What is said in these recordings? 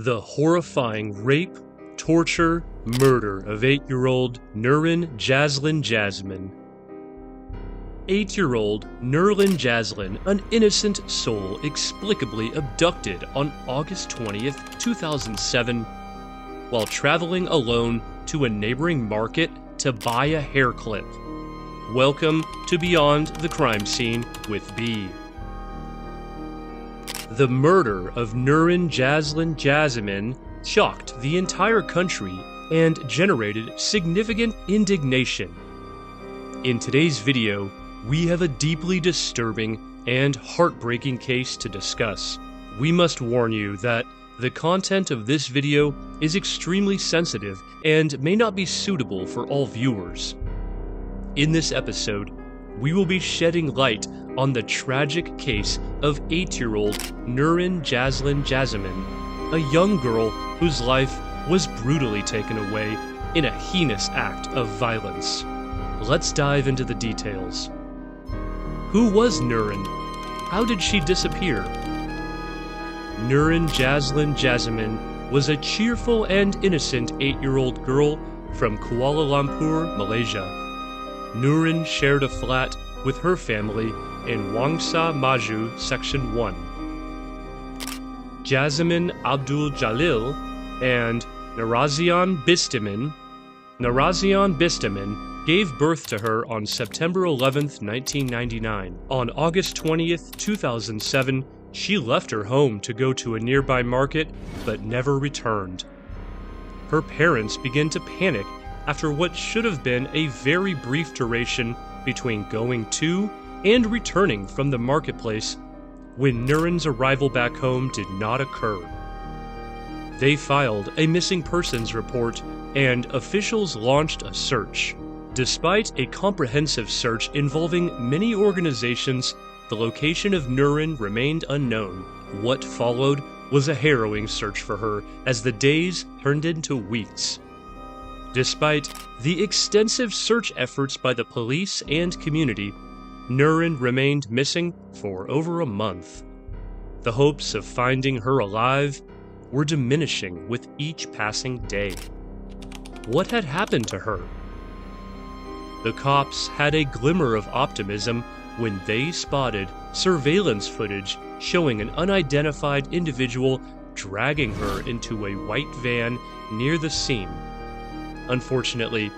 The horrifying rape, torture, murder of 8-year-old Nurin Jaslin Jasmine. 8-year-old Nurin Jaslin, an innocent soul, inexplicably abducted on August 20th, 2007, while traveling alone to a neighboring market to buy a hair clip. Welcome to Beyond the Crime Scene with B. The murder of Nurin Jaslin Jasmine shocked the entire country and generated significant indignation. In today's video, we have a deeply disturbing and heartbreaking case to discuss. We must warn you that the content of this video is extremely sensitive and may not be suitable for all viewers. In this episode, we will be shedding light on the tragic case of 8-year-old Nurin Jaslin Jasmine, a young girl whose life was brutally taken away in a heinous act of violence. Let's dive into the details. Who was Nurin? How did she disappear? Nurin Jaslin Jasmine was a cheerful and innocent 8-year-old girl from Kuala Lumpur, Malaysia. Nurin shared a flat with her family in Wangsa Maju, Section 1. Jasmine Abdul Jalil and Narazian Bistamin gave birth to her on September 11, 1999. On August 20th, 2007, she left her home to go to a nearby market but never returned. Her parents began to panic after what should have been a very brief duration between going to and returning from the marketplace when Nurin's arrival back home did not occur. They filed a missing persons report and officials launched a search. Despite a comprehensive search involving many organizations, the location of Nurin remained unknown. What followed was a harrowing search for her as the days turned into weeks. Despite the extensive search efforts by the police and community, Nurin remained missing for over a month. The hopes of finding her alive were diminishing with each passing day. What had happened to her? The cops had a glimmer of optimism when they spotted surveillance footage showing an unidentified individual dragging her into a white van near the scene. Unfortunately,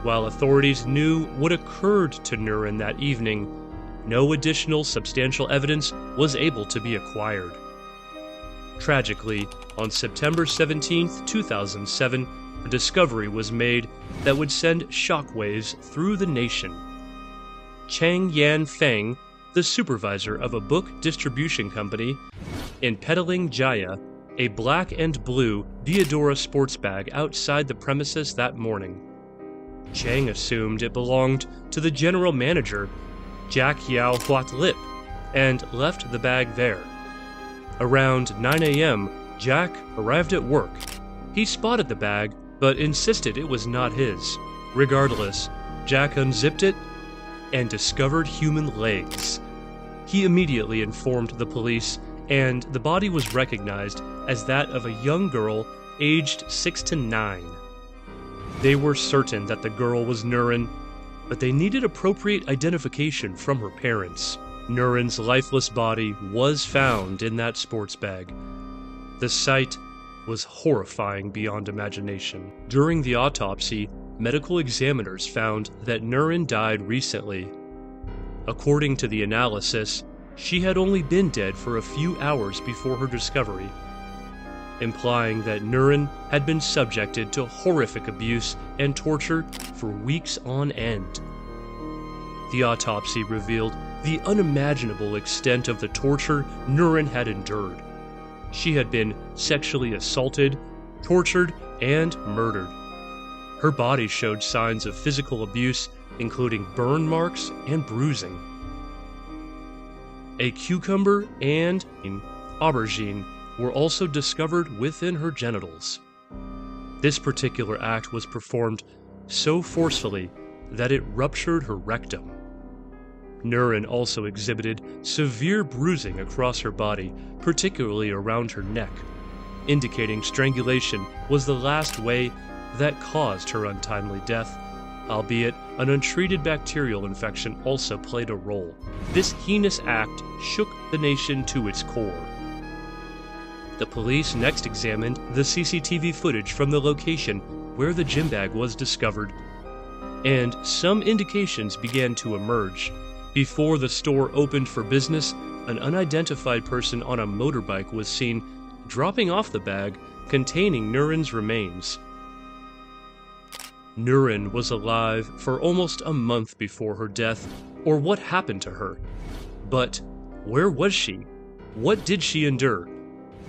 while authorities knew what occurred to Nurin that evening, no additional substantial evidence was able to be acquired. Tragically, on September 17, 2007, a discovery was made that would send shockwaves through the nation. Chang Yan Feng, the supervisor of a book distribution company, in Petaling Jaya, a black and blue Diadora sports bag outside the premises that morning. Chang assumed it belonged to the general manager, Jack Yao Huat Lip, and left the bag there. Around 9 a.m., Jack arrived at work. He spotted the bag, but insisted it was not his. Regardless, Jack unzipped it and discovered human legs. He immediately informed the police, and the body was recognized as that of a young girl aged 6 to 9. They were certain that the girl was Nurin, but they needed appropriate identification from her parents. Nurin's lifeless body was found in that sports bag. The sight was horrifying beyond imagination. During the autopsy, medical examiners found that Nurin died recently. According to the analysis, she had only been dead for a few hours before her discovery, implying that Nurin had been subjected to horrific abuse and torture for weeks on end. The autopsy revealed the unimaginable extent of the torture Nurin had endured. She had been sexually assaulted, tortured, and murdered. Her body showed signs of physical abuse, including burn marks and bruising. A cucumber and an aubergine were also discovered within her genitals. This particular act was performed so forcefully that it ruptured her rectum. Nurin also exhibited severe bruising across her body, particularly around her neck. indicating strangulation was the last way that caused her untimely death, albeit an untreated bacterial infection also played a role. This heinous act shook the nation to its core. The police next examined the CCTV footage from the location where the gym bag was discovered, and some indications began to emerge. Before the store opened for business, an unidentified person on a motorbike was seen dropping off the bag containing Nurin's remains. Nurin was alive for almost a month before her death, or what happened to her. But where was she? What did she endure?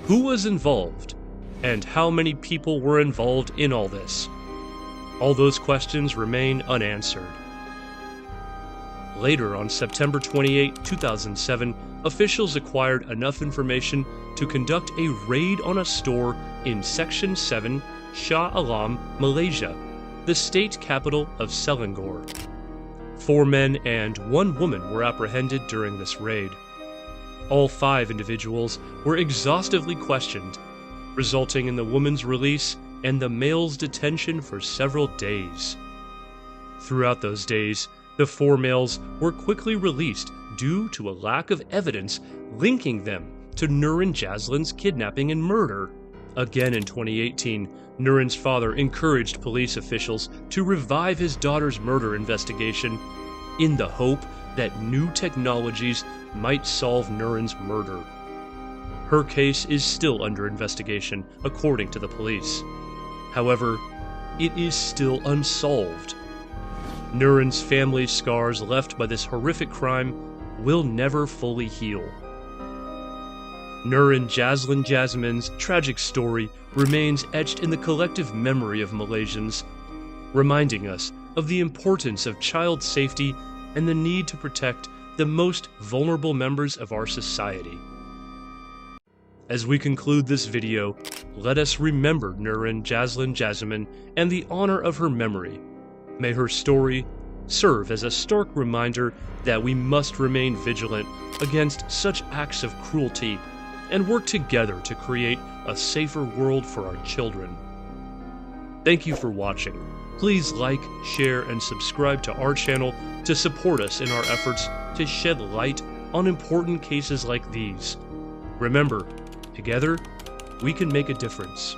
Who was involved? And how many people were involved in all this? All those questions remain unanswered. Later, on September 28, 2007, officials acquired enough information to conduct a raid on a store in Section 7, Shah Alam, Malaysia, the state capital of Selangor. 4 men and 1 woman were apprehended during this raid. All 5 individuals were exhaustively questioned, resulting in the woman's release and the male's detention for several days. Throughout those days, the 4 males were quickly released due to a lack of evidence linking them to Nurin Jaslin's kidnapping and murder. Again in 2018, Nurin's father encouraged police officials to revive his daughter's murder investigation in the hope that new technologies might solve Nurin's murder. Her case is still under investigation, according to the police. However, it is still unsolved. Nurin's family's scars left by this horrific crime will never fully heal. Nurin Jaslin Jasmine's tragic story remains etched in the collective memory of Malaysians, reminding us of the importance of child safety and the need to protect the most vulnerable members of our society. As we conclude this video, let us remember Nurin Jaslin Jasmine and the honor of her memory. May her story serve as a stark reminder that we must remain vigilant against such acts of cruelty and work together to create a safer world for our children. Thank you for watching. Please like, share, and subscribe to our channel to support us in our efforts to shed light on important cases like these. Remember, together, we can make a difference.